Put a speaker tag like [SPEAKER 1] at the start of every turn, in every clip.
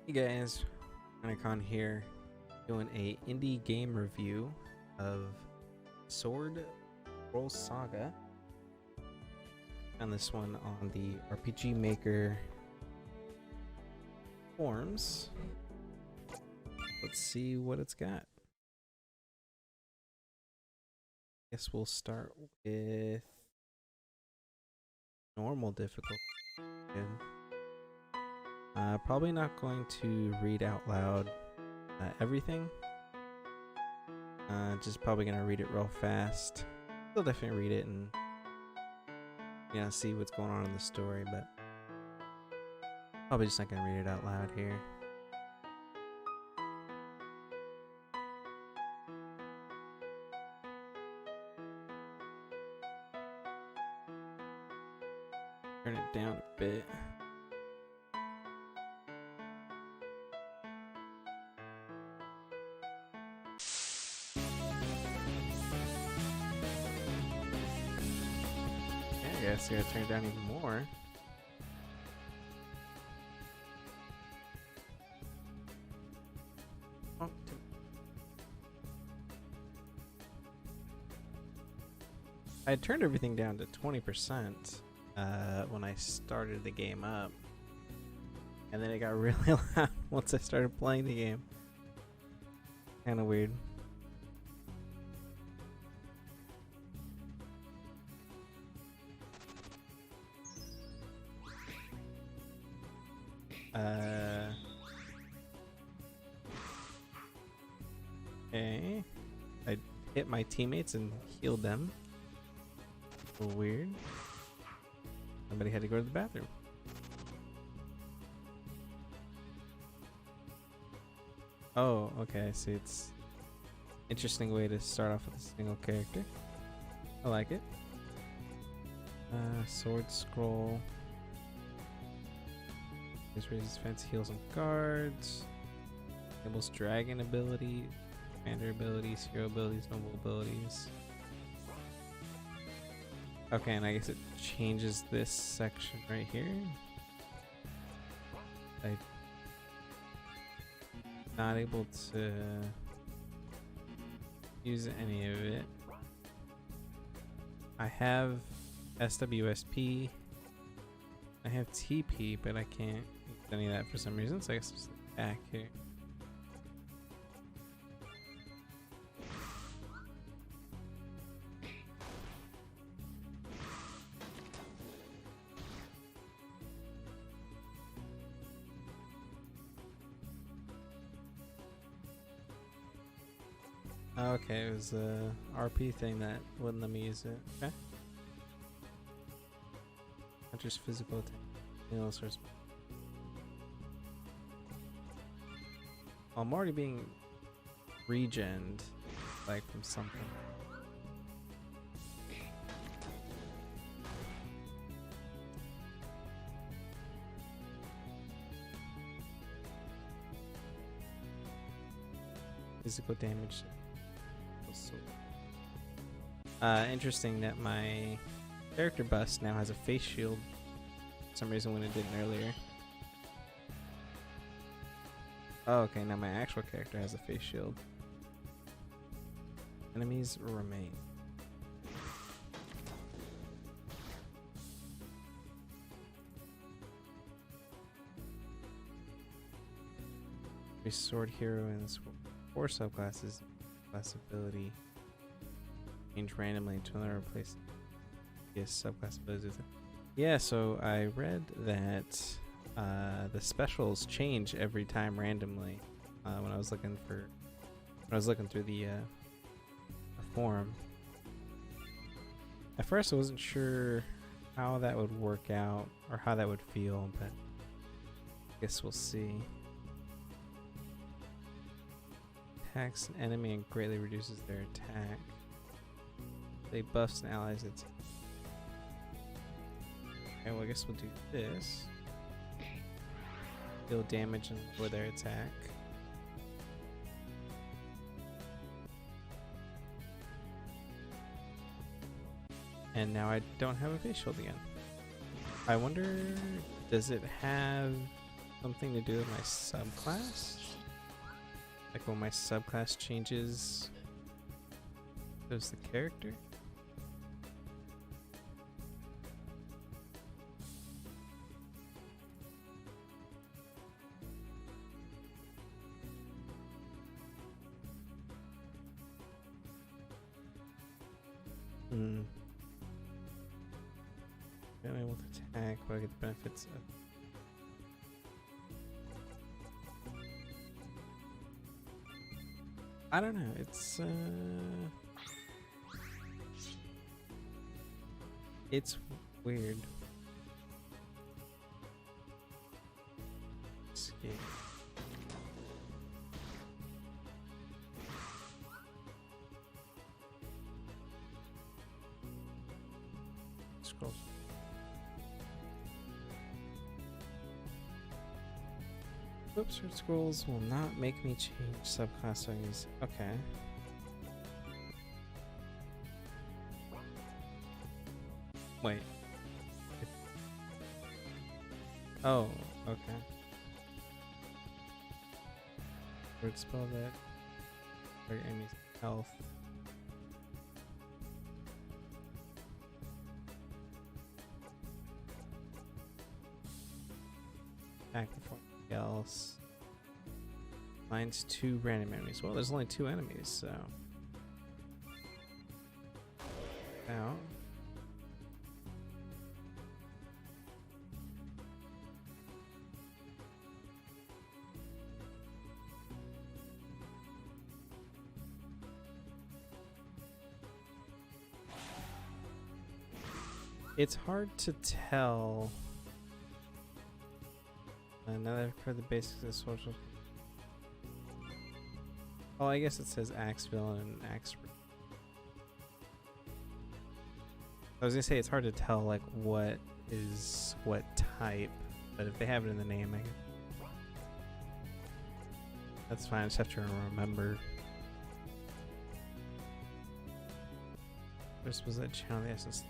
[SPEAKER 1] Hey guys, Icon here, doing a indie game review of Sword Scroll Saga. Found this one on the RPG Maker forums. Let's see what it's got. Guess we'll start with normal difficulty. Good. Probably not going to read out loud everything. Just probably gonna read it real fast. Still definitely read it and see what's going on in the story, but probably just not gonna read it out loud here. Turn it down a bit. I guess I gotta turn it down even more. Oh, I turned everything down to 20% when I started the game up, and then it got really loud once I started playing the game. Kind of weird. Okay. I hit my teammates and healed them. A little weird. Somebody had to go to the bathroom. Oh, okay, I see. It's interesting way to start off with a single character. I like it. Sword Scroll. This raises defense, heals some guards. Enables dragon ability, commander abilities, hero abilities, noble abilities. Okay, and I guess it changes this section right here. I'm not able to use any of it. I have SWSP. I have TP, but I can't use any of that for some reason, so I guess it's back here. Okay, it was a RP thing that wouldn't let me use it. Okay. Not just physical attack. All sorts. I'm already being regened, like from something. Physical damage. Interesting that my character bust now has a face shield for some reason when it didn't earlier. Oh, okay, now my actual character has a face shield. Enemies remain. Every sword hero in 4 subclasses class ability change randomly to another place. Yes, subclass abilities. Yeah, so I read that the specials change every time randomly. When I was looking through the forum. At first, I wasn't sure how that would work out or how that would feel, but I guess we'll see. Attacks an enemy and greatly reduces their attack. They buffs and allies. It's okay. Well, I guess we'll do this. Deal damage and lower their attack. And now I don't have a face shield again. I wonder, does it have something to do with my subclass? Like when my subclass changes, does the character? I'm able to attack, but I get the benefits of. I don't know. It's weird. Escape. Scroll. Oops, Sword Scrolls will not make me change subclass settings. Okay. Wait. Oh, okay. Word spell that for enemy's health. Attack before else. Finds 2 random enemies. Well, there's only 2 enemies, so. Now. It's hard to tell. Now that I've heard the basics of social. Oh, I guess it says axe villain and axe. I was gonna say it's hard to tell like what is what type, but if they have it in the name, I can... that's fine. I just have to remember. This was that channel the essence.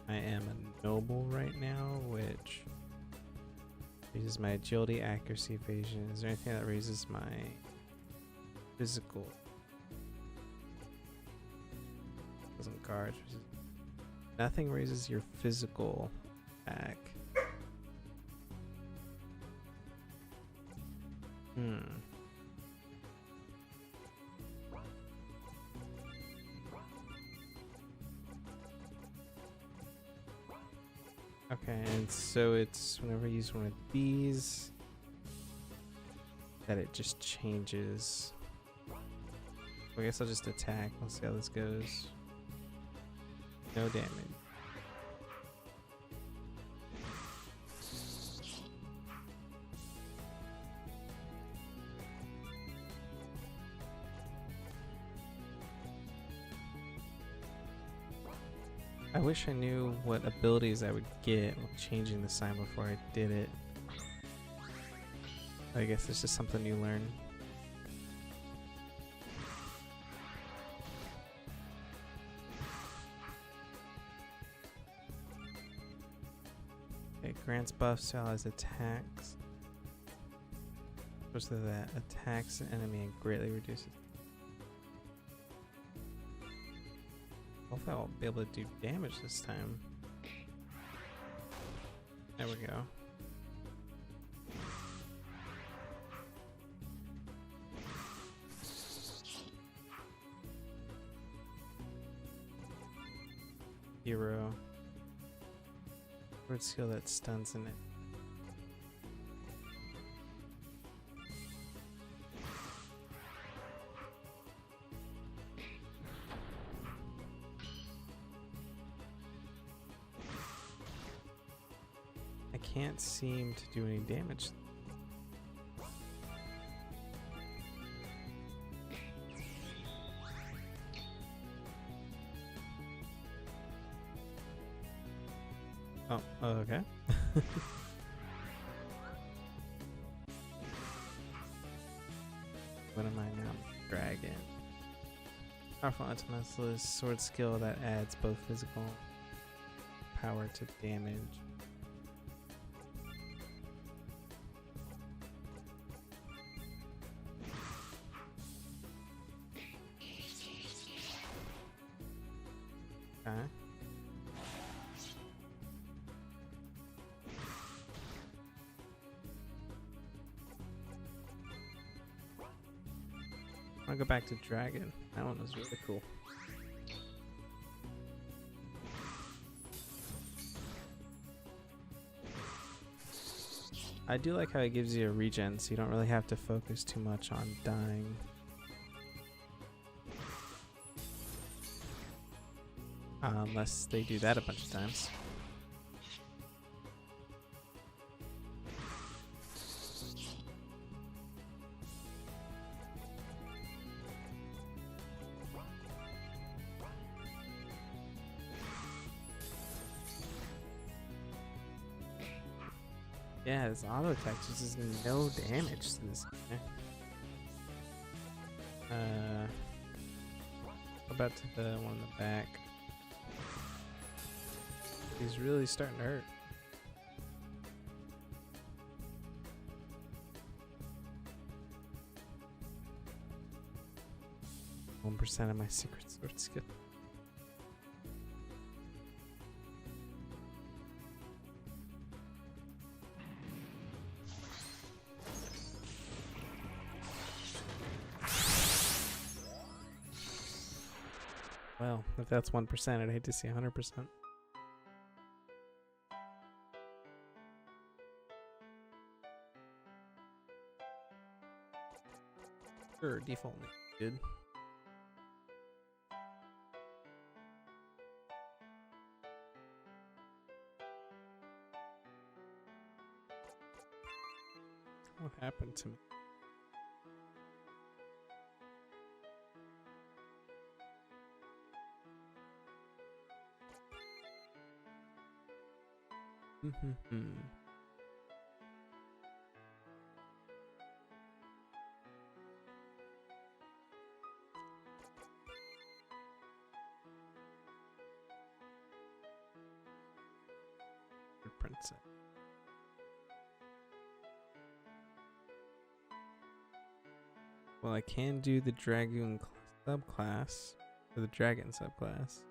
[SPEAKER 1] I am a noble right now, which raises my agility, accuracy, evasion. Is there anything that raises my physical? Doesn't guard. Nothing raises your physical back. Okay, and so it's whenever I use one of these that it just changes. I guess I'll just attack. We'll see how this goes. No damage. I wish I knew what abilities I would get with changing the sign before I did it. I guess it's just something you learn. Okay, grants buffs to allies attacks. Supposed to that attacks an enemy and greatly reduces. Hopefully I'll be able to do damage this time. There we go. Hero. Word skill that stuns in it. Can't seem to do any damage. Oh, okay. What am I now? Dragon. Powerful ultimate sword skill that adds both physical power to damage. Okay. I'll go back to Dragon. That one was really cool. I do like how it gives you a regen, so you don't really have to focus too much on dying. Unless they do that a bunch of times. Yeah, this auto attack just does no damage to this guy. What about to the one in the back? He's really starting to hurt. % of my secret sword skill. Well, if that's 1%, I'd hate to see 100%. Sure, default good. What happened to me? Princess. Well, I can do the Dragoon subclass, or the Dragon subclass.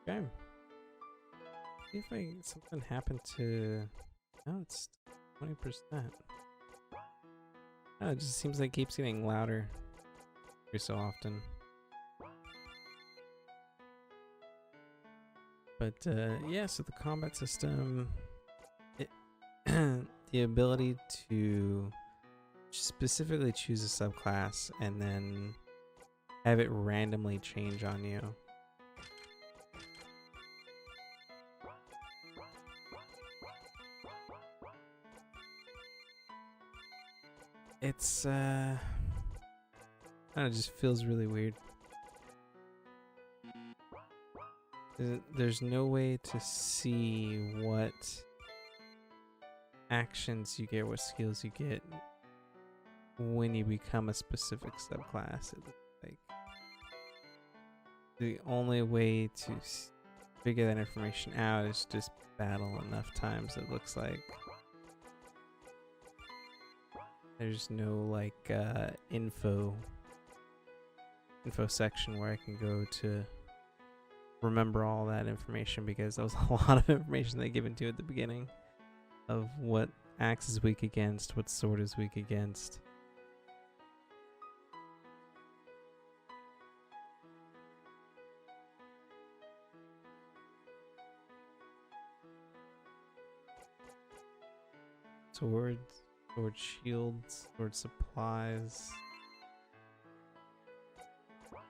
[SPEAKER 1] Okay. See if something happened to. No, it's 20%. Oh, it just seems like it keeps getting louder every so often. But yeah, so the combat system, the ability to specifically choose a subclass and then have it randomly change on you. It's I don't know, it just feels really weird. There's no way to see what actions you get, what skills you get when you become a specific subclass. It looks like the only way to figure that information out is just battle enough times, it looks like. There's no like info section where I can go to remember all that information, because that was a lot of information they given to at the beginning of what axe is weak against, what sword is weak against. Swords, sword shields, sword supplies.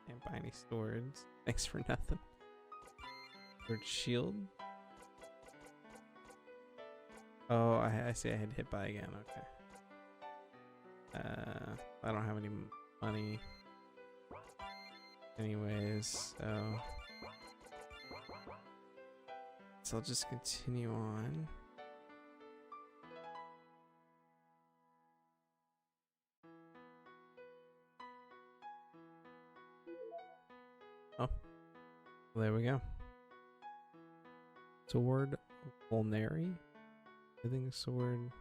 [SPEAKER 1] Can't buy any swords. Thanks for nothing. Sword shield. Oh, I see. I had hit by again. Okay. I don't have any money. Anyways, so I'll just continue on. Oh, well, there we go. Sword Vulnerary. I think sword.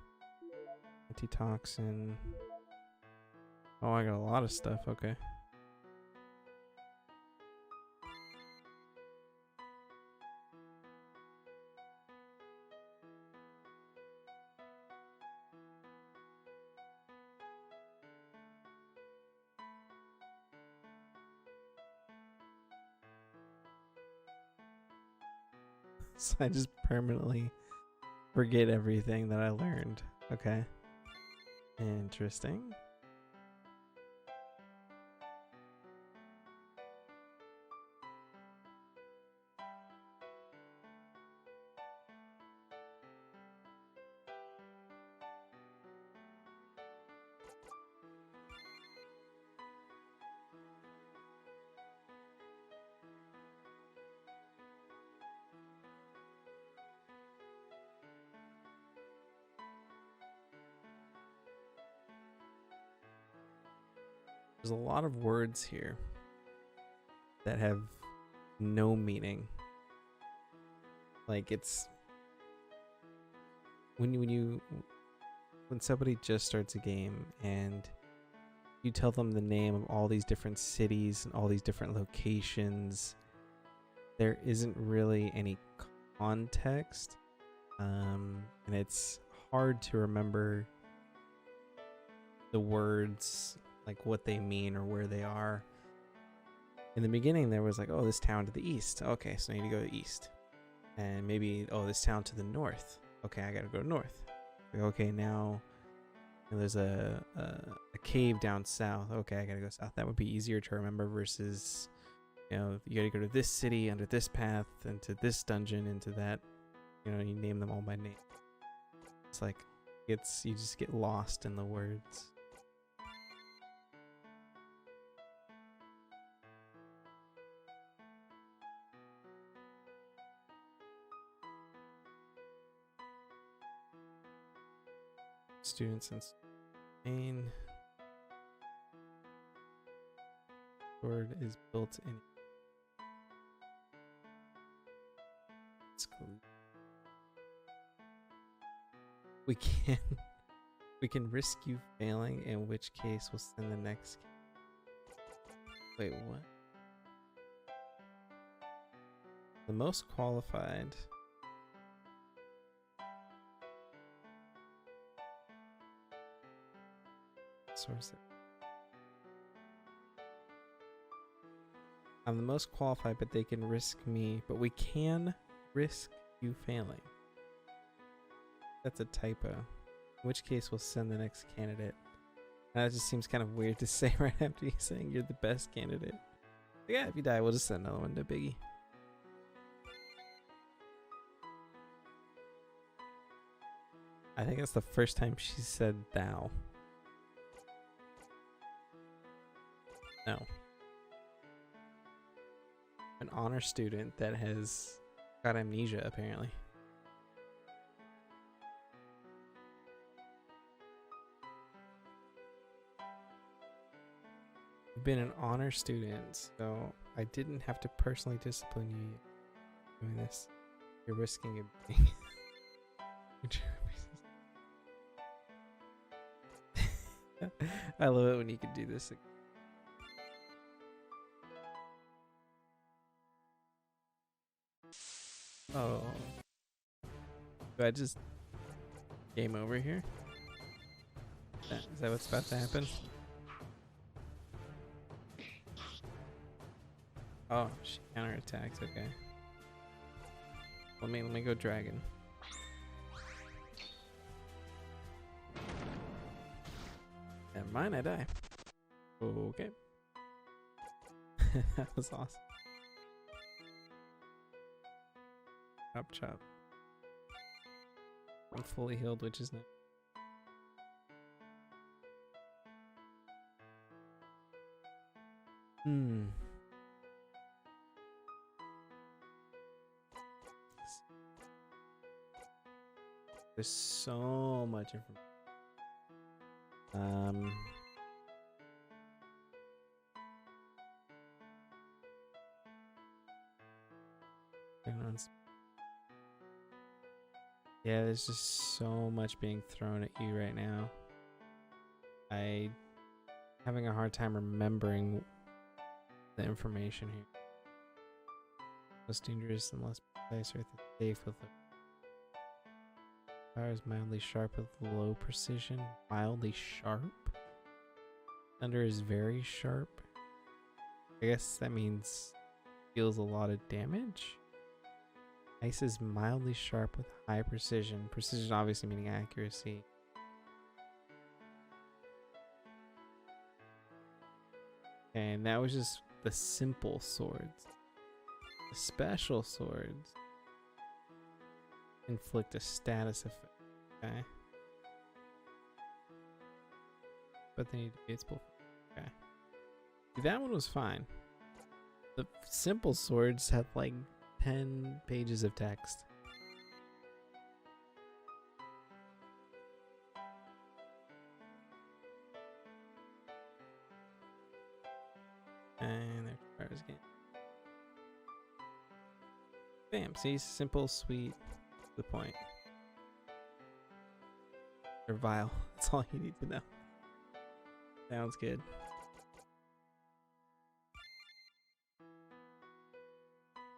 [SPEAKER 1] Antitoxin. Oh, I got a lot of stuff. Okay. So I just permanently forget everything that I learned. Okay. Interesting. There's a lot of words here that have no meaning. Like it's when somebody just starts a game and you tell them the name of all these different cities and all these different locations, there isn't really any context, and it's hard to remember the words, like what they mean or where they are. In the beginning there was like, oh, this town to the east, okay, so I need to go to east. And maybe, oh, this town to the north, okay, I gotta go north. Like, okay, now there's a cave down south, okay, I gotta go south. That would be easier to remember versus, you know, you gotta go to this city under this path and to this dungeon into that, you know, you name them all by name. It's like you just get lost in the words. Students in Spain. Sword is built in. We can risk you failing, in which case we'll send the next. Wait, what? The most qualified. Source. I'm the most qualified, but they can risk me. But we can risk you failing. That's a typo. In which case we'll send the next candidate. That just seems kind of weird to say right after you saying you're the best candidate. But yeah, if you die, we'll just send another one to Biggie. I think that's the first time she said thou. No. An honor student that has got amnesia, apparently. You've been an honor student, so I didn't have to personally discipline you doing this. You're risking it being. I love it when you can do this. Oh. Do I just game over here? Is that what's about to happen? Oh, she counterattacks, okay. Let me go dragon. Never mind, I die. Okay. That was awesome. Chop chop. I'm fully healed, which is nice. There's so much information. Yeah, there's just so much being thrown at you right now. Having a hard time remembering the information here. Most dangerous and less precise, Earth is safe with the fire is mildly sharp with low precision. Mildly sharp? Thunder is very sharp. I guess that means deals a lot of damage. Ice is mildly sharp with high precision. Precision obviously meaning accuracy. And that was just the simple swords. The special swords inflict a status effect. Okay. But they need to be its full. Okay. That one was fine. The simple swords had like 10 pages of text. And there fires again. Bam, see, simple, sweet, to the point. They're vile. That's all you need to know. Sounds good.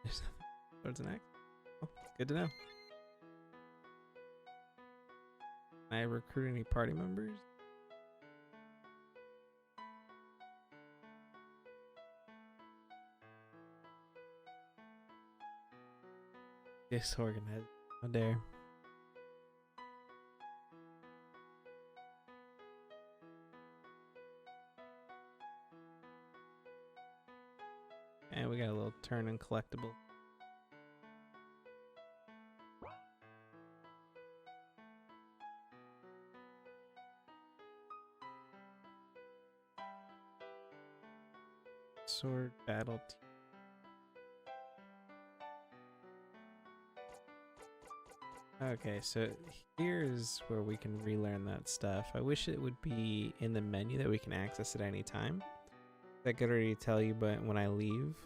[SPEAKER 1] There's nothing. Towards an axe. Oh, good to know. Can I recruit any party members? Disorganized. How dare. And we got a little turn in collectible. Sword battle team. Okay, so here's where we can relearn that stuff. I wish it would be in the menu that we can access at any time. That could already tell you, but when I leave,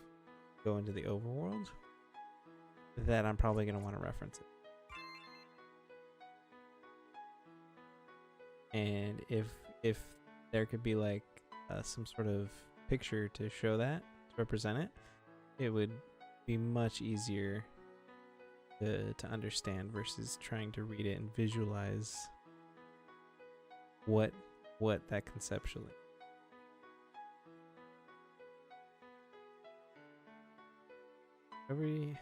[SPEAKER 1] go into the overworld, that I'm probably going to want to reference it. And if there could be like some sort of picture to show that, to represent it, it would be much easier to understand versus trying to read it and visualize what that conceptually. Every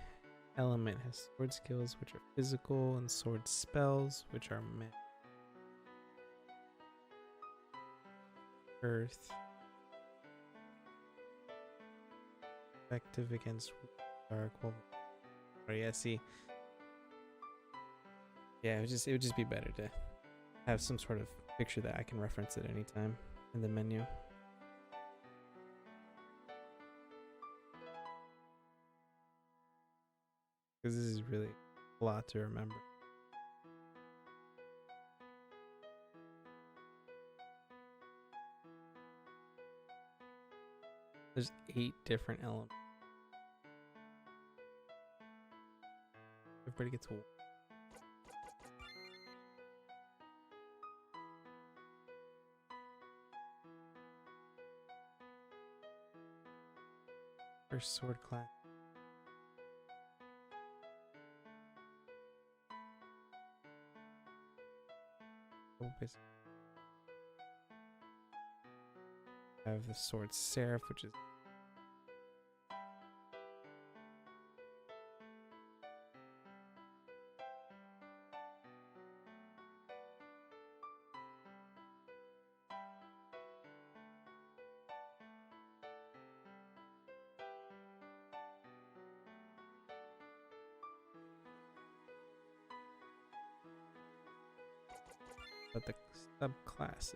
[SPEAKER 1] element has sword skills, which are physical, and sword spells, which are magic. Earth. Effective against dark. Well, yeah, see. Yeah, it would just be better to have some sort of picture that I can reference at any time in the menu. Because this is really a lot to remember. There's 8 different elements. Everybody gets one. First sword class. I have the sword seraph, which is but the subclasses.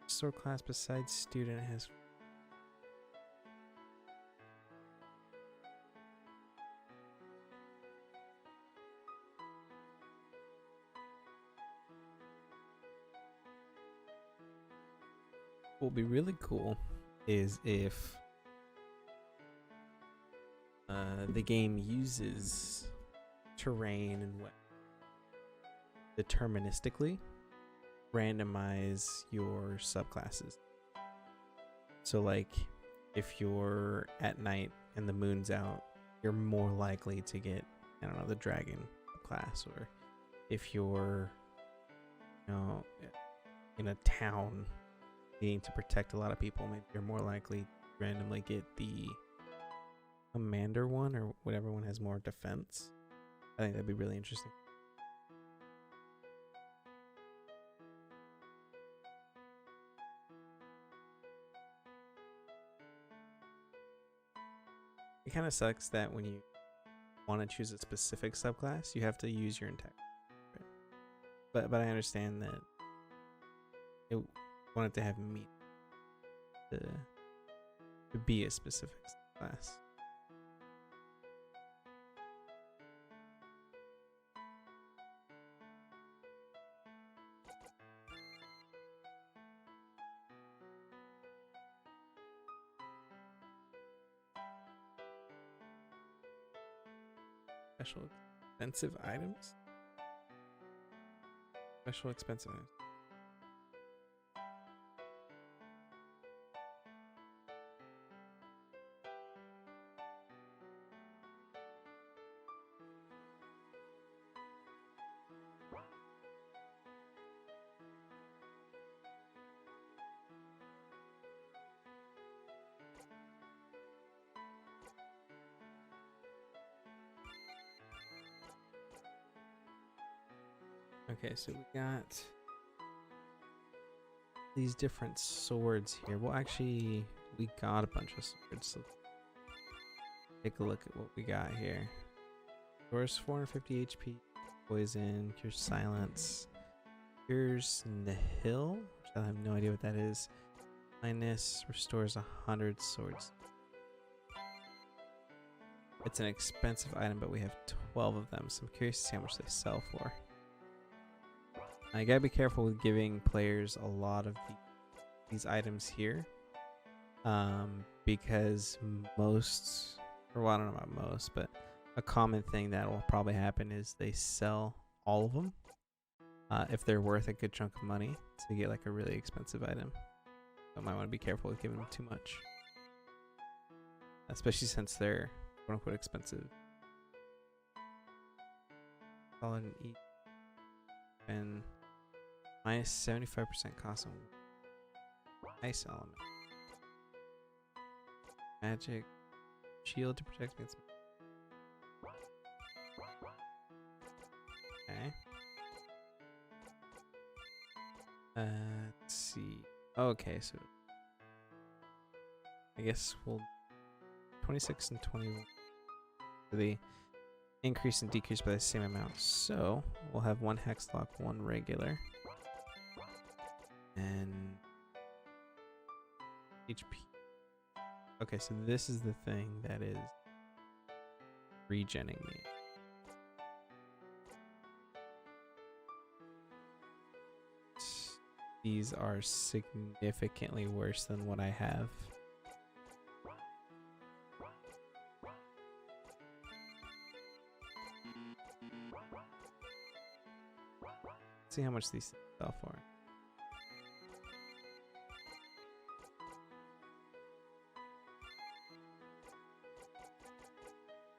[SPEAKER 1] Sword class besides student has what would be really cool is if the game uses terrain and what deterministically randomize your subclasses. So like if you're at night and the moon's out, you're more likely to get, I don't know, the dragon class. Or if you're, you know, in a town needing to protect a lot of people, maybe you're more likely to randomly get the commander one, or whatever one has more defense. I think that'd be really interesting. It kind of sucks that when you want to choose a specific subclass, you have to use your entire. But I understand that it wanted to have meat to be a specific class. Special expensive items? Special expensive items. Okay, so we got these different swords here. Well, actually, we got a bunch of swords. So take a look at what we got here. Yours 450 HP, poison, cures silence, cures nihil, which I have no idea what that is. Blindness restores 100 swords. It's an expensive item, but we have 12 of them, so I'm curious to see how much they sell for. I gotta be careful with giving players a lot of these items here, because most, or well, I don't know about most, but a common thing that will probably happen is they sell all of them if they're worth a good chunk of money to get like a really expensive item. So I might want to be careful with giving them too much, especially since they're quote unquote expensive. Solid and eat and minus 75% cost on ice element. Magic shield to protect against. Okay. Let's see. Okay, so I guess we'll 26 and 21 for the increase and decrease by the same amount. So we'll have one hexlock, one regular. And HP. Okay, so this is the thing that is regenning me. These are significantly worse than what I have. Let's see how much these sell for.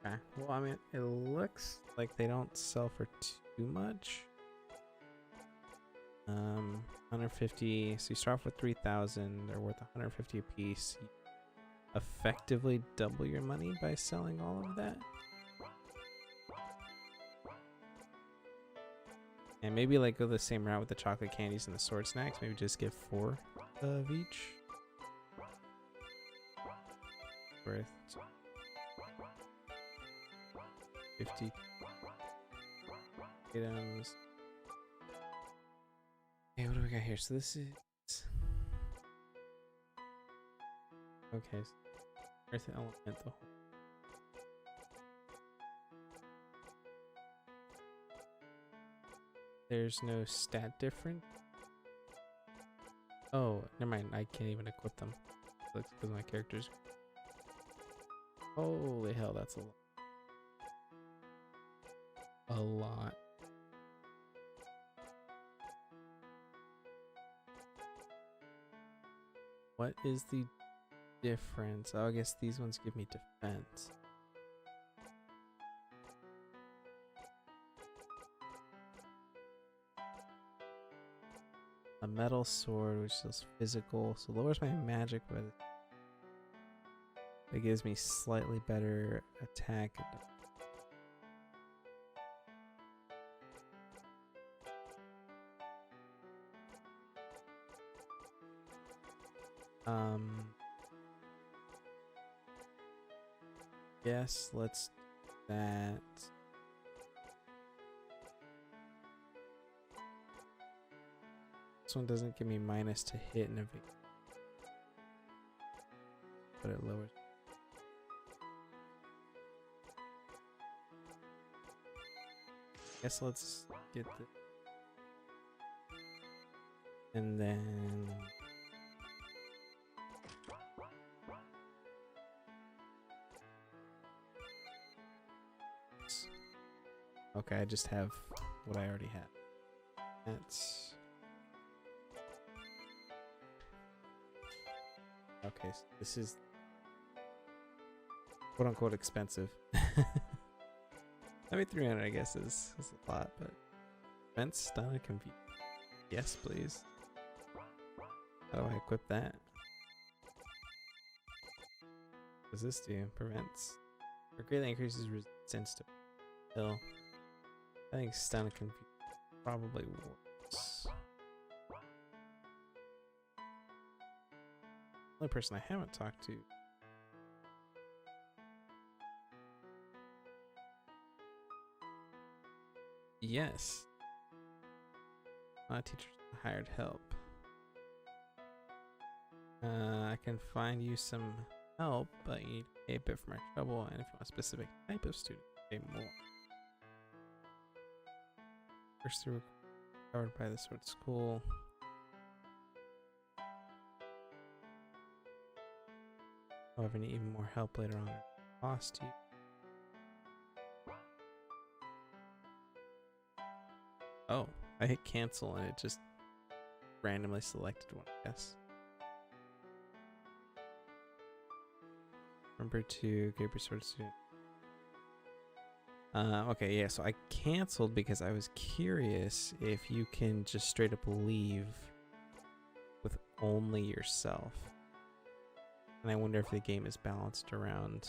[SPEAKER 1] Okay. Well, I mean, it looks like they don't sell for too much. 150. So you start off with 3,000. They're worth 150 a piece. You effectively double your money by selling all of that. And maybe like go the same route with the chocolate candies and the sword snacks. Maybe just get 4 of each. Worth 50. items. Okay, what do we got here? So this is okay. So earth elemental. There's no stat difference. Oh, never mind. I can't even equip them. Looks because my character's. Holy hell, that's a lot. A lot. What is the difference? Oh, I guess these ones give me defense. A metal sword, which is physical, so lowers my magic, but it gives me slightly better attack. Yes, let's do that. This one doesn't give me minus to hit and everything, but it lowers. Guess let's get this. And then okay, I just have what I already had. That's okay, so this is quote unquote expensive. I mean, 300 I guess is a lot, but defense, stun, and confuse. Yes, please. How do I equip that? What does this do? Prevents or greatly increases resistance to kill. I think stun and confuse probably works. Only person I haven't talked to. Yes. A lot of teachers hired help. I can find you some help, but you need to pay a bit for my trouble, and if you want a specific type of student, pay more. First through covered by the Sword School. However, need even more help later on. Cost you. Oh, I hit cancel and it just randomly selected one, I guess. Remember to get your sword student. Okay, yeah, so I canceled because I was curious if you can just straight up leave with only yourself. And I wonder if the game is balanced around,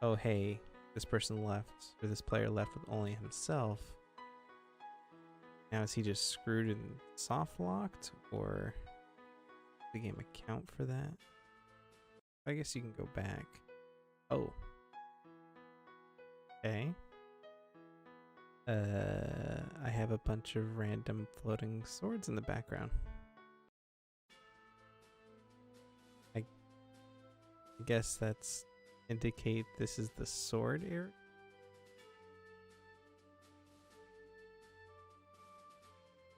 [SPEAKER 1] oh hey, this person left, or this player left with only himself. Now is he just screwed and soft locked, or does the game account for that? I guess you can go back. Oh. Okay. I have a bunch of random floating swords in the background. I guess that's indicate this is the sword area.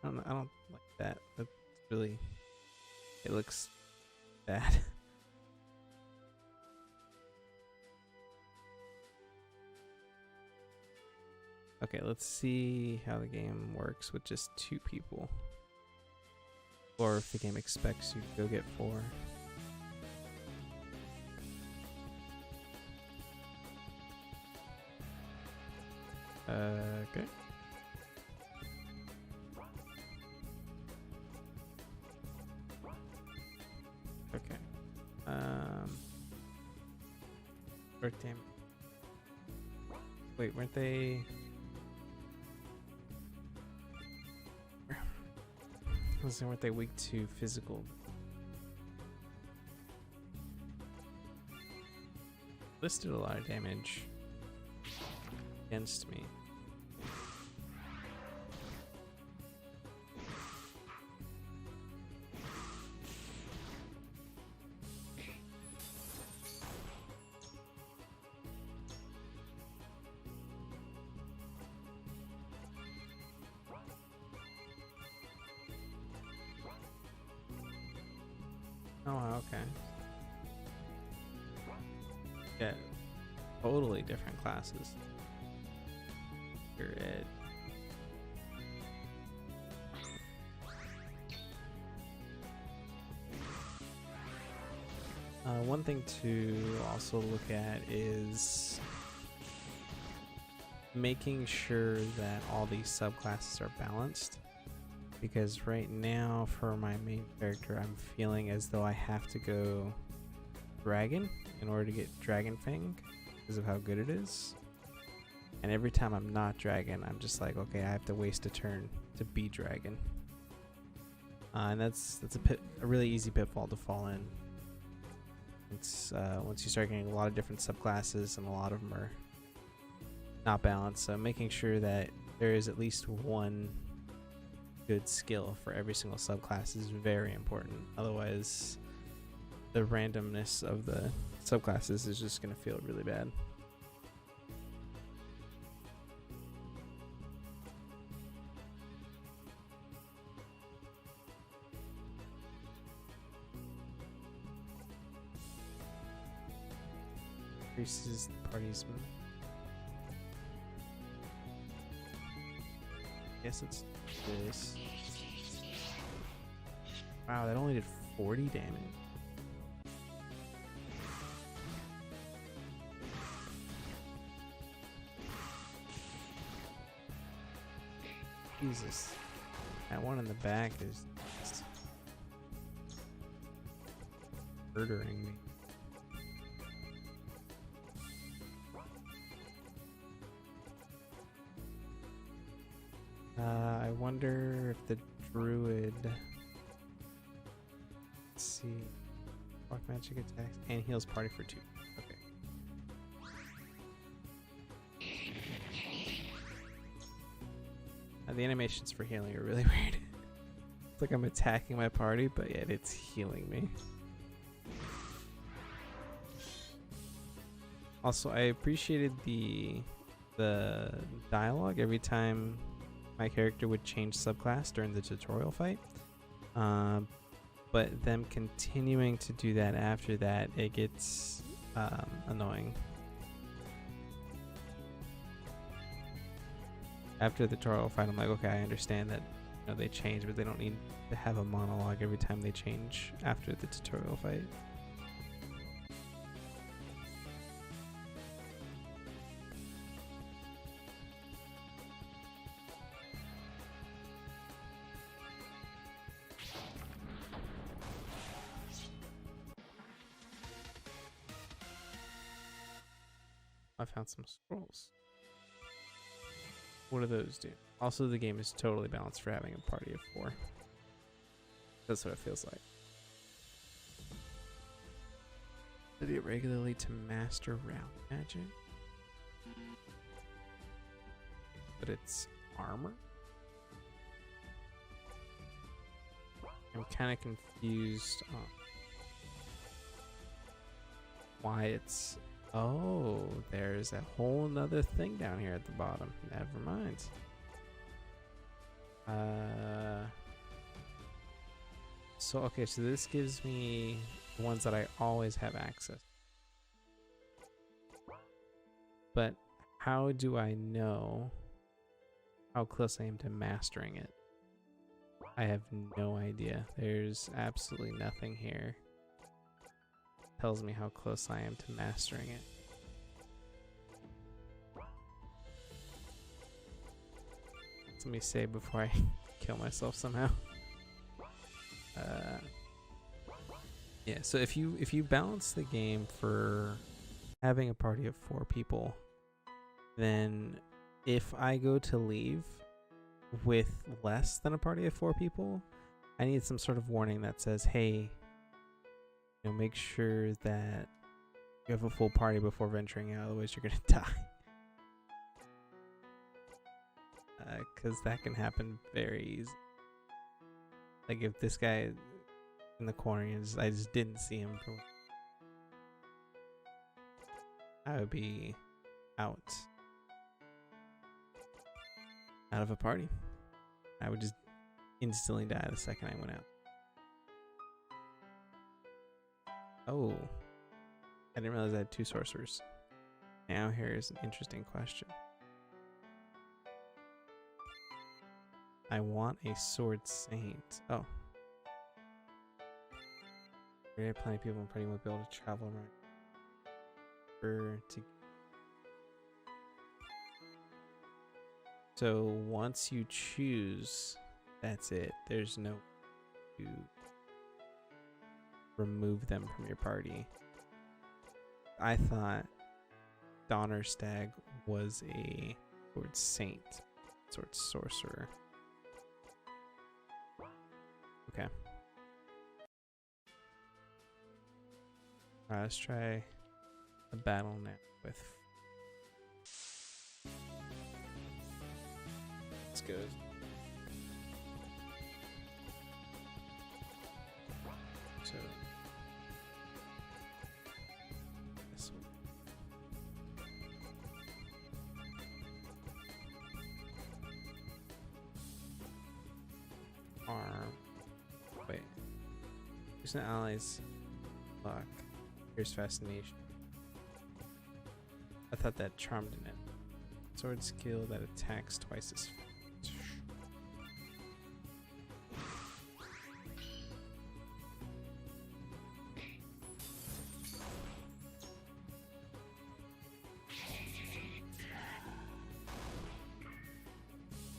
[SPEAKER 1] I don't like that. That's really, it looks bad. Okay, let's see how the game works with just 2 people. Or if the game expects you to go get 4. Okay. Okay. Earth damage. Wait, weren't they? Weren't they weak to physical? This did a lot of damage against me. Oh, okay. Yeah, totally different classes. You're it. One thing to also look at is making sure that all these subclasses are balanced, because right now for my main character I'm feeling as though I have to go dragon in order to get Dragon Fang because of how good it is, and every time I'm not dragon I'm just like, okay, I have to waste a turn to be dragon, and that's a really easy pitfall to fall in. It's once you start getting a lot of different subclasses and a lot of them are not balanced, so making sure that there is at least one good skill for every single subclass is very important. Otherwise, the randomness of the subclasses is just going to feel really bad. Increases the party's guess it's this. Wow, that only did 40 damage. Jesus. That one in the back is just murdering me. I wonder if the druid, let's see, block magic attacks and heals party for 2. Okay. The animations for healing are really weird. It's like I'm attacking my party, but yet it's healing me. Also, I appreciated the dialogue every time my character would change subclass during the tutorial fight, but them continuing to do that after that, it gets annoying. After the tutorial fight, I'm like, okay, I understand that, you know, they change, but they don't need to have a monologue every time they change after the tutorial fight. I found some scrolls. What do those do? Also, the game is totally balanced for having a party of 4. That's what it feels like. Study it regularly to master round magic. But it's armor? I'm kind of confused on why it's... Oh, there's a whole nother thing down here at the bottom. Never mind. So, okay, so this gives me the ones that I always have access. But how do I know how close I am to mastering it? I have no idea. There's absolutely nothing here tells me how close I am to mastering it. Let me save before I kill myself somehow. Yeah, so if you balance the game for having a party of 4 people, then if I go to leave with less than a party of 4 people, I need some sort of warning that says, hey, you know, make sure that you have a full party before venturing out, otherwise you're gonna die. Because that can happen very easy. Like if this guy in the corner, I just didn't see him, I would be out of a party. I would just instantly die the second I went out. Oh, I didn't realize I had 2 sorcerers. Now here's an interesting question. I want a sword saint. Oh. There are plenty of people in party won't be able to travel around. So once you choose, that's it. There's no to remove them from your party. I thought Donnerstag was a sword saint, sword sorcerer. Okay. Alright, let's try a battle now with. Let's go. So this one. Arm. Wait. Use an ally's luck. Here's fascination. I thought that charmed in it. Sword skill that attacks twice as fast.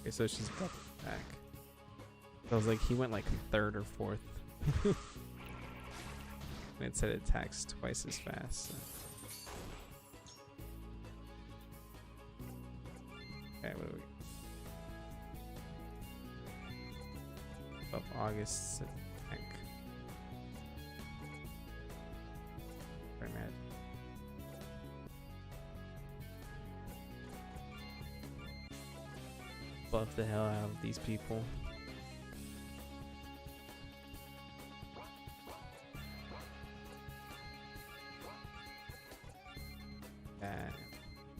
[SPEAKER 1] Okay, so she's double back. I was like, he went like 3rd or 4th. And it said it attacks twice as fast. So. Okay, what do we? Of August attack. Very mad. Buff the hell out of these people.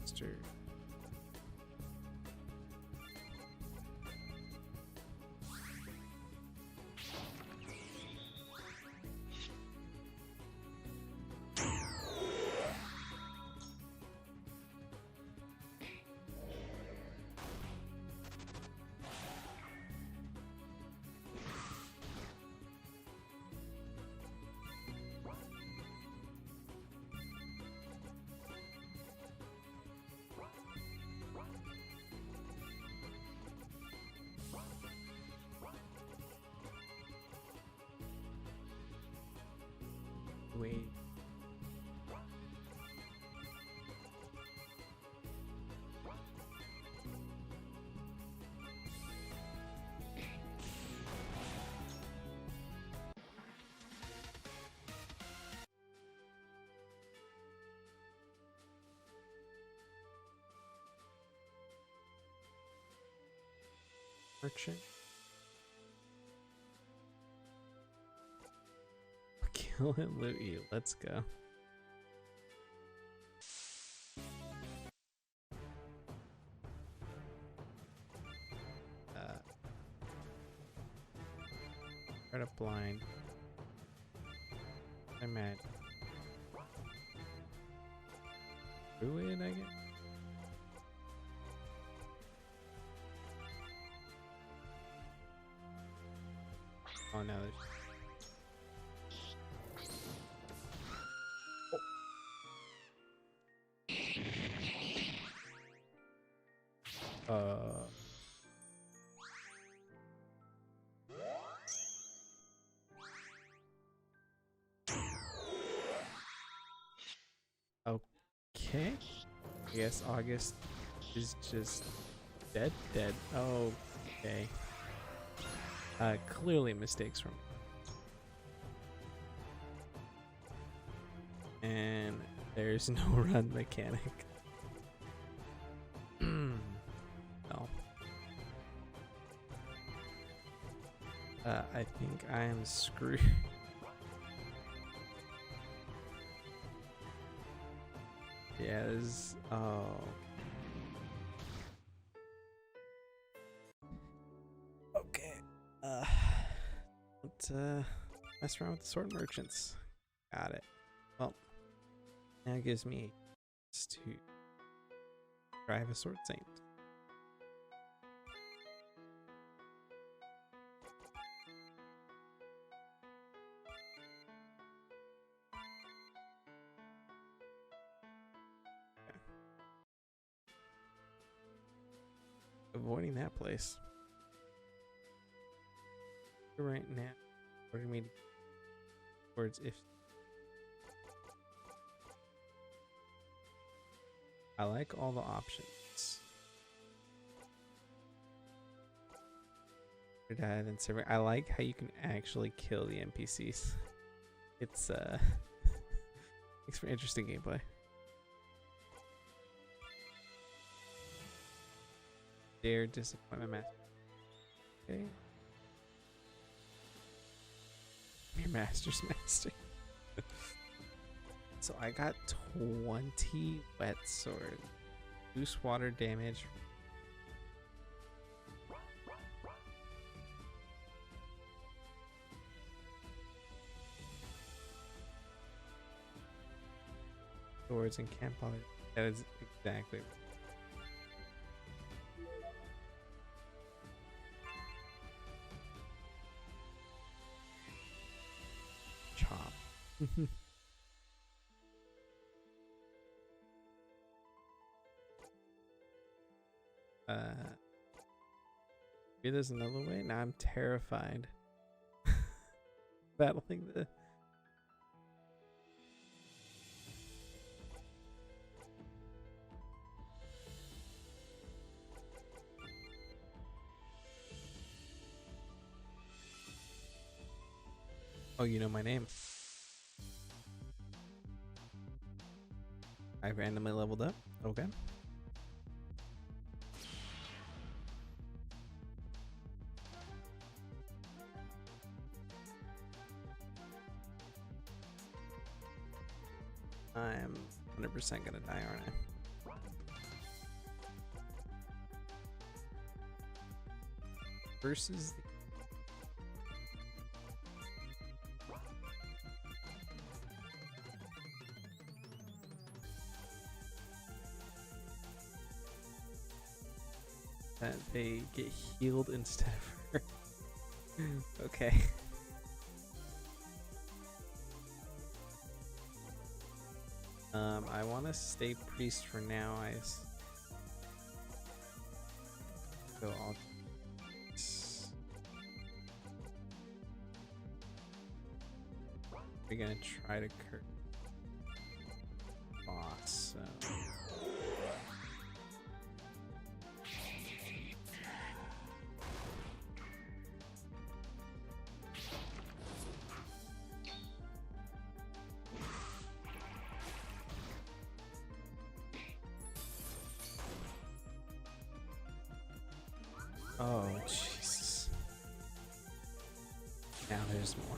[SPEAKER 1] Mr. Wait. Merchant. Kill and loot you. Let's go. Right up blind. I'm mad. Ruin, I guess. Oh no, there's. Okay. I guess August is just dead. Oh, okay. Clearly mistakes from. And there's no run mechanic. No. I think I am screwed. Yes. Oh. Okay. Let's mess around with the sword merchants. Got it. Now it gives me a chance to drive a sword saint. Avoiding that place. Right now, ordering me towards if I like all the options. I like how you can actually kill the NPCs. It's makes for interesting gameplay. Dare disappoint my master. Okay. Your master's master. So I got 20 wet sword. Boost water damage. Swords and camp polish. That is exactly. Chop. Maybe there's another way. Now I'm terrified. Battling the. Oh, you know my name. I randomly leveled up. Okay. I'm 100% gonna die, aren't I? Versus the that they get healed instead of her. Okay. I want to stay priest for now. So we're gonna try to curse boss. So. Oh, Jesus. Now there's more.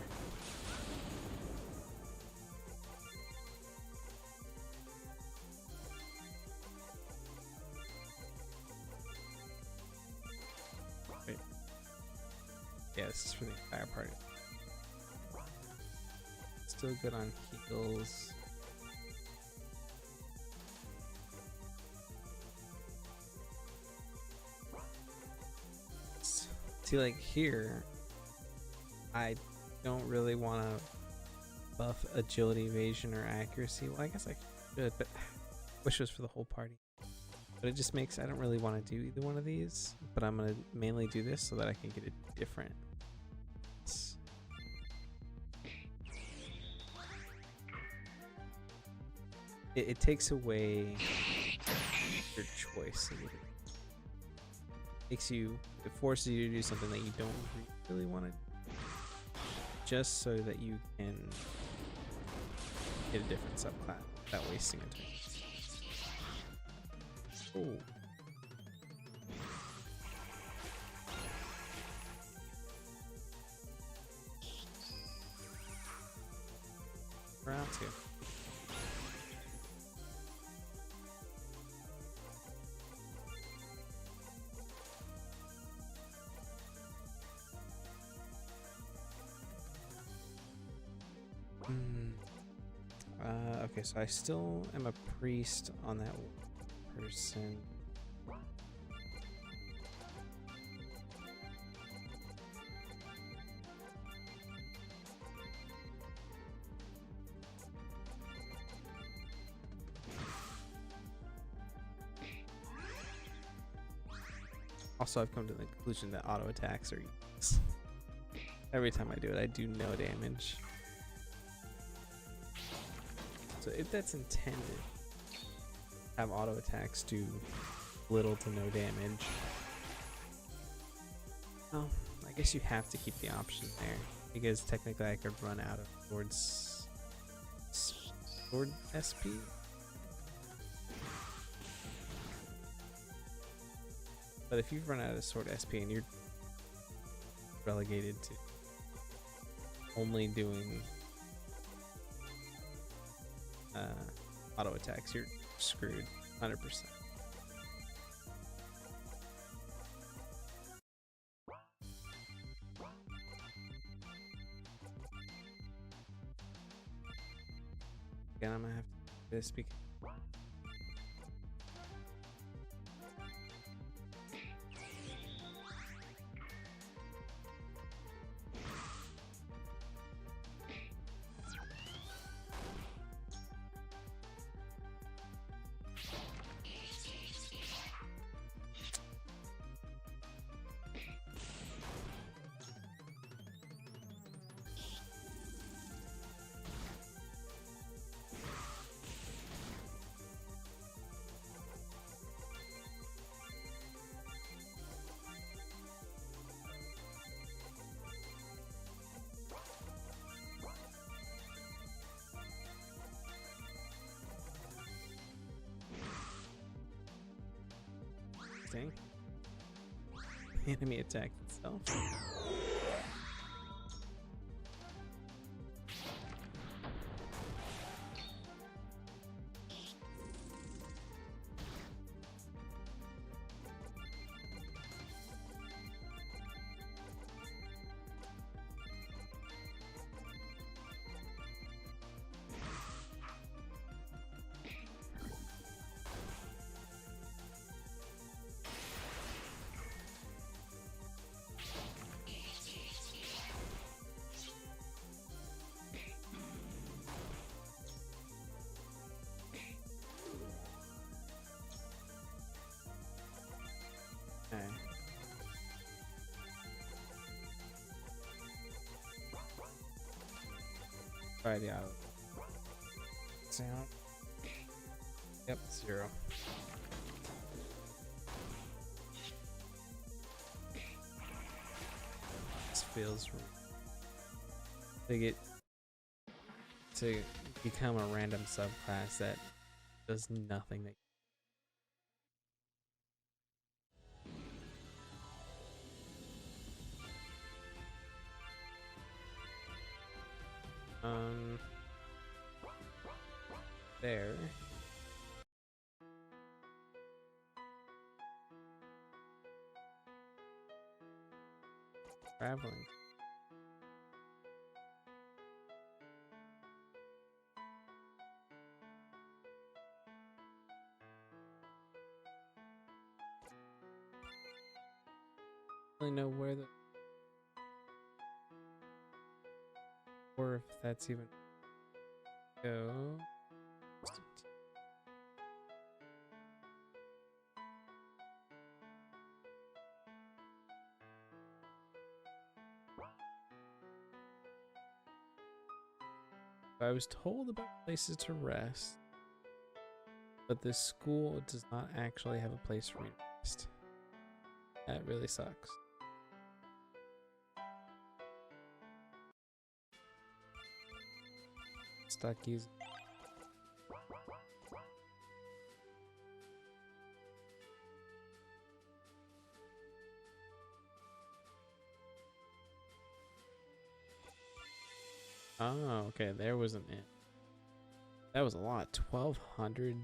[SPEAKER 1] Wait. Yeah, this is for the entire party. Still good on heals. See, like here, I don't really want to buff agility, evasion, or accuracy. Well, I guess I should, but wish it was for the whole party. But it just makes, I don't really want to do either one of these, but I'm going to mainly do this so that I can get it different. It takes away your choice a little bit. It forces you to do something that you don't really want to do, just so that you can get a different subclass without wasting a turn. Oh. Round 2. Okay, so I still am a priest on that person. Also, I've come to the conclusion that auto attacks are useless. Every time I do it, I do no damage. So if that's intended, have auto attacks do little to no damage. Well, I guess you have to keep the option there, because technically I could run out of sword SP. But if you've run out of sword SP and you're relegated to only doing auto attacks, you're screwed 100%. Again, I'm gonna have to do this because dang. The enemy attacked itself. Okay. Try the auto sound. Yep, 0. This feels like it to become a random subclass that does nothing. That there. Traveling. Really know where the or if that's even go. I was told about places to rest, but this school does not actually have a place for me to rest. That really sucks. Stuck using. Oh, okay, there wasn't it. That was a lot. 1,200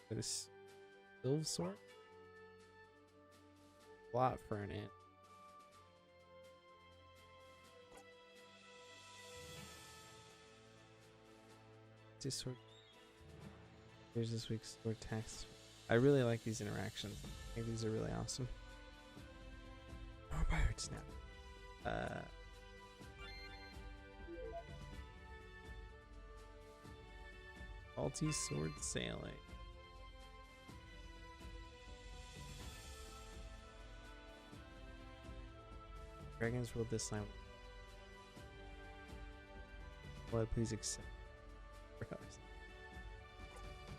[SPEAKER 1] for this silver sword? A lot for an int. to sword. Here's this week's sword text. I really like these interactions. I think these are really awesome. Oh, pirate snap. Salty sword sailing. Dragons ruled this land. Blood, please accept.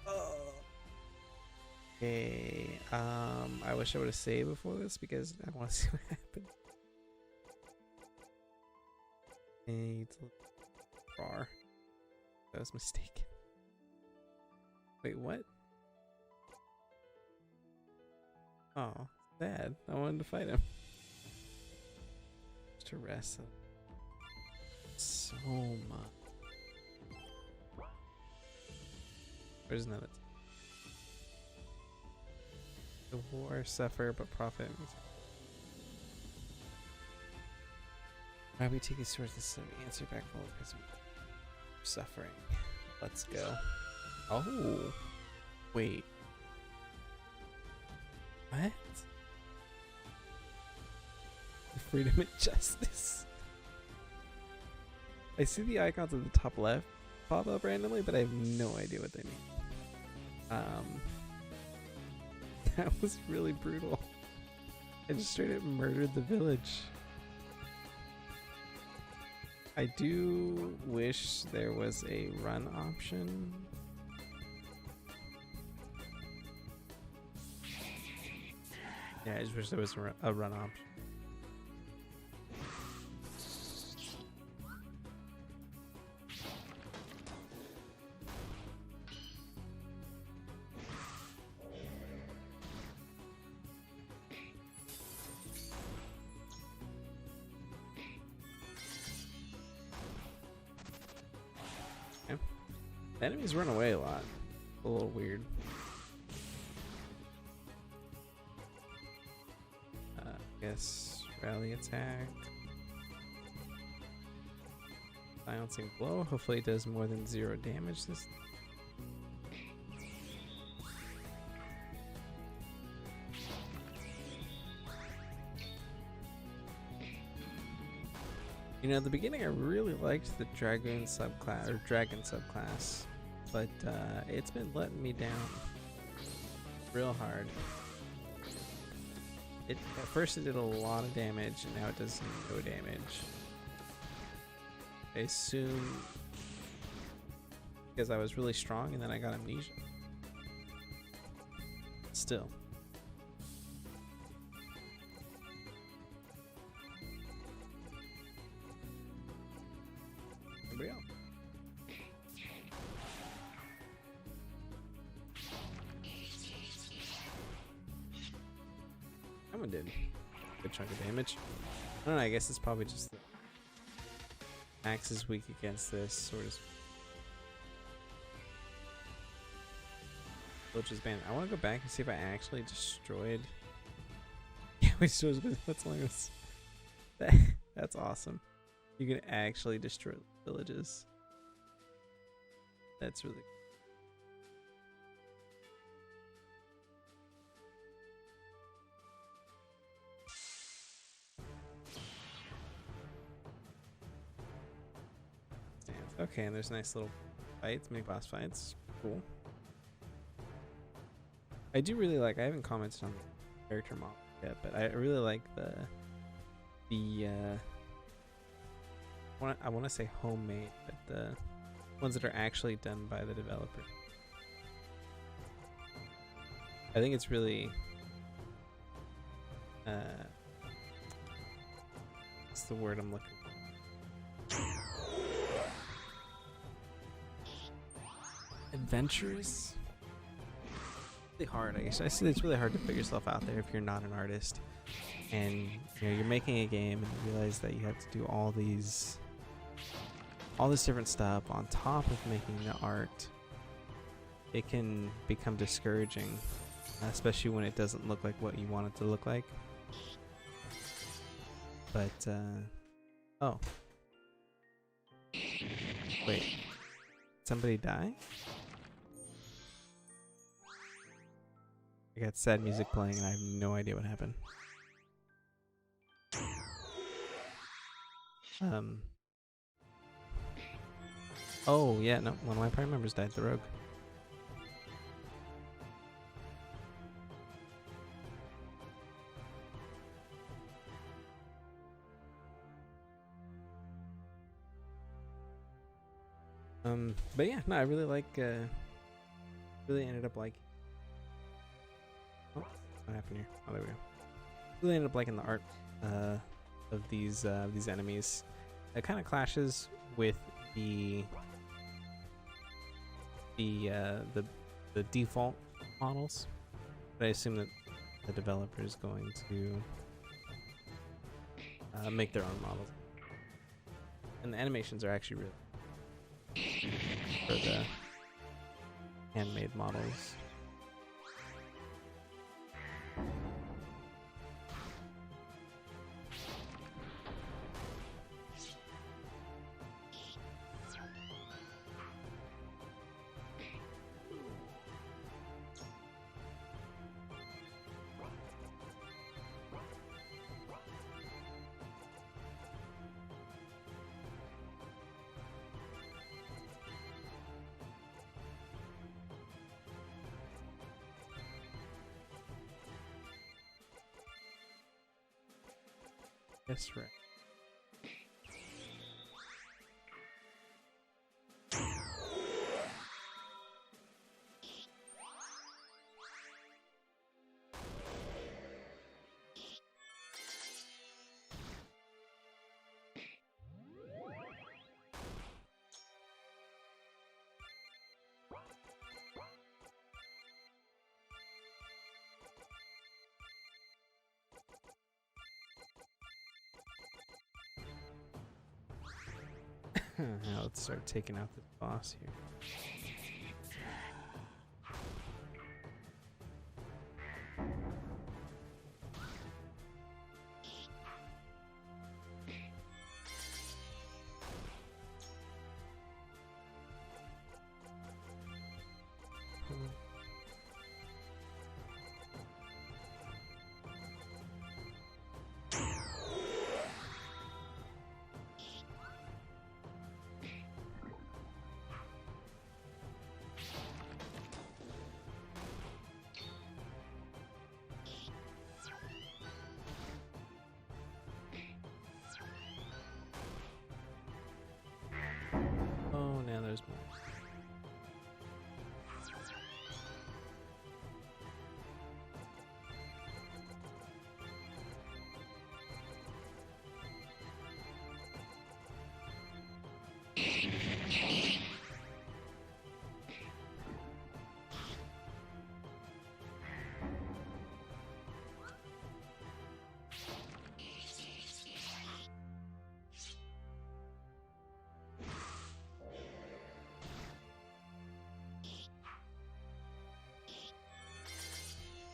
[SPEAKER 1] Oh. Okay. I wish I would have saved before this because I want to see what happens. Hey, it's a little far. That was mistaken. Wait, what? Oh, sad. I wanted to fight him. Just to rest him. So much. Where's another? The war suffer but profit. Why we take his swords to answer back full of his suffering. Let's go. Oh, wait. What? Freedom and justice. I see the icons at the top left pop up randomly, but I have no idea what they mean. That was really brutal. I just straight up murdered the village. I do wish there was a run option. Yeah, I just wish there was a run option. Okay. The enemies run away a lot. A little weird. Guess rally attack. Silencing blow. Hopefully it does more than 0 damage this. You know, at the beginning I really liked the dragon subclass, but it's been letting me down real hard. At first it did a lot of damage, and now it does no damage. I assume because I was really strong and then I got amnesia. Still. Anybody else? That one did a good chunk of damage. I don't know, I guess it's probably just the axe is weak against this sort of. Which is banned. I want to go back and see if I actually destroyed. Yeah, we still what's long as that. That's awesome. You can actually destroy villages. That's really. Okay, and there's nice little fights, mini boss fights. Cool. I do really like. I haven't commented on the character model yet, but I really like the. I want to say homemade, but the ones that are actually done by the developer. I think it's really. What's the word I'm looking for? Adventurous. Really hard. I guess I see it's really hard to put yourself out there if you're not an artist, and you know you're making a game and you realize that you have to do all this different stuff on top of making the art. It can become discouraging, especially when it doesn't look like what you want it to look like. But oh wait, Somebody die? I got sad music playing and I have no idea what happened. Oh yeah, no, one of my party members died, the rogue. But yeah, no, I really like, really ended up like, oh, what happened here? Oh, there we go. Really ended up liking the art, of these enemies. It kind of clashes with the default models, but I assume that the developer is going to make their own models, and the animations are actually really for the handmade models. Yes, right. Now let's start taking out this boss here. Oh, now there's more.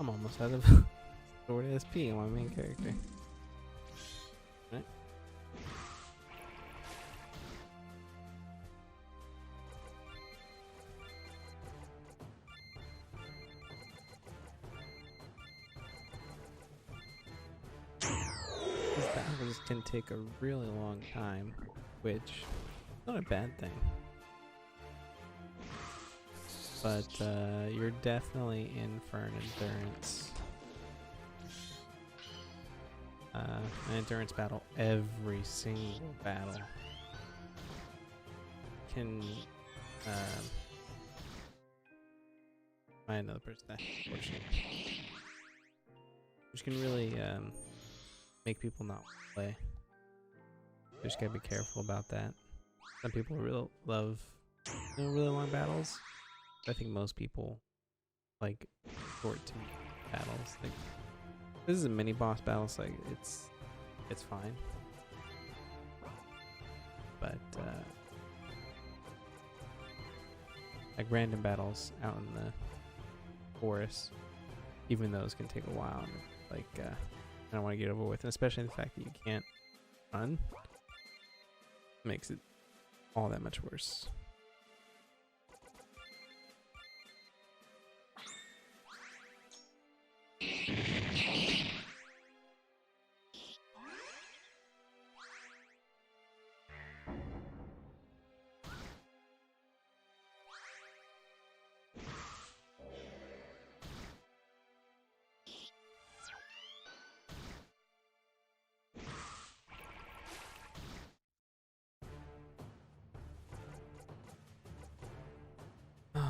[SPEAKER 1] I'm almost out of Sword SP on my main character. Right? These battles can take a really long time, which is not a bad thing. But you're definitely in for an endurance. An endurance battle. Every single battle can find another person that unfortunately, which can really make people not play. You just gotta be careful about that. Some people really love really long battles. I think most people like short to battles. Like this is a mini boss battle, so like it's fine. But like random battles out in the forest, even those can take a while. And, like I don't want to get over with, and especially the fact that you can't run makes it all that much worse.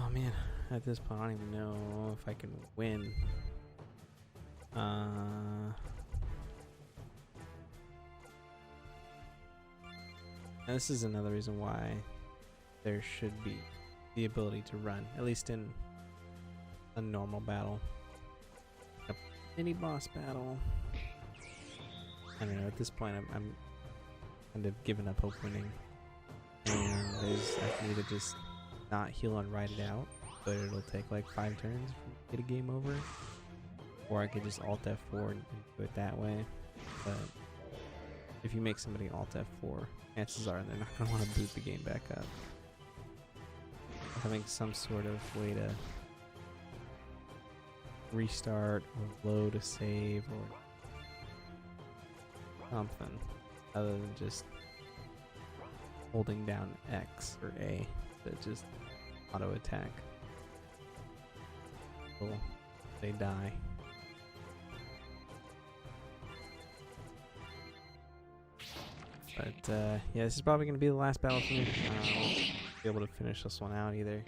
[SPEAKER 1] Oh man, at this point I don't even know if I can win. This is another reason why there should be the ability to run, at least in a normal battle. A mini boss battle. I don't know, at this point I'm kind of giving up hope winning. And I can either just not heal and ride it out, but it'll take like 5 turns to get a game over. Or I could just Alt F4 and do it that way. But if you make somebody Alt F4, chances are they're not going to want to boot the game back up. Having some sort of way to restart or load a save or something other than just holding down X or A to just auto attack until they die. But yeah, this is probably going to be the last battle for me. I won't be able to finish this one out either.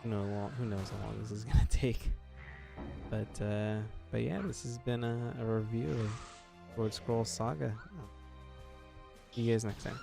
[SPEAKER 1] Who knows how long this is going to take. But yeah, this has been a review of Sword Scroll Saga. See you guys next time.